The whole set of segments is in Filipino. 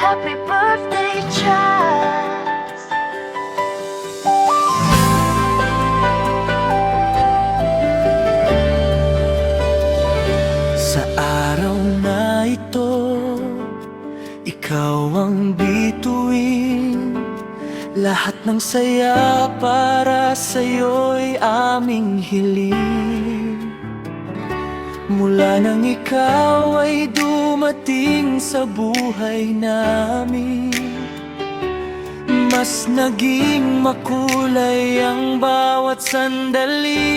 Happy birthday, Chance. Sa araw na ito, ikaw ang bituin. Lahat ng saya para sa'yo'y aming hiling. Mula nang ikaw ay dumating sa buhay namin, mas naging makulay ang bawat sandali.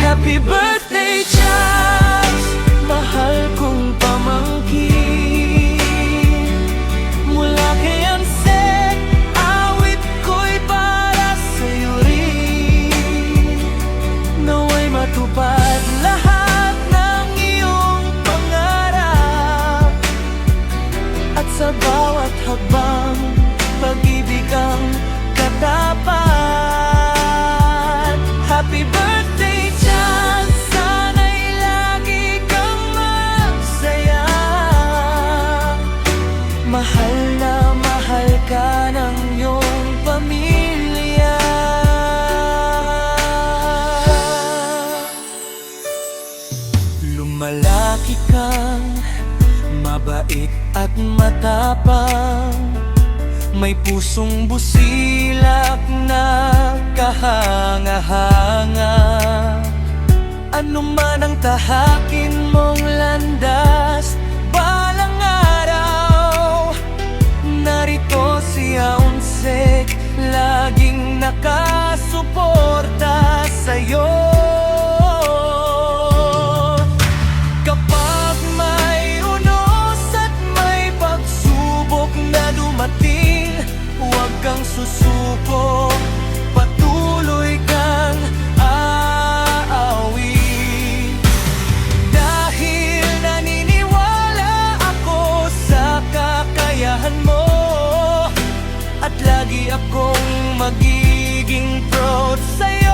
Happy birthday, Chance, mahal kong pamangkin. Mula kay Ansek, awit ko'y para sa'yo rin. Nawa'y matupad lahat ng iyong pangarap, at sa bawat habang pag-ibig ang katapat. Happy birthday, Chance, sana'y lagi kang masaya. Mahal na mahal ka ng iyong pamilya. Lumalaki kang mabait at matapang, may pusong busilak na kahanga-hanga. Ano man ang tahakin mong landas, balang araw narito si Ansek, laging nakasuporta sa'yo. Kapag may unos at may pagsubok na dumating, huwag kang susuko, patuloy kang aawi. Dahil naniniwala ako sa kakayahan mo, at lagi akong magiging proud sa'yo.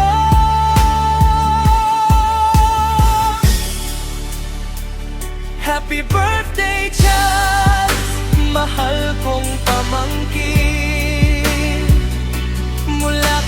Happy birthday, Chance, mahal kong pamangkin. Mula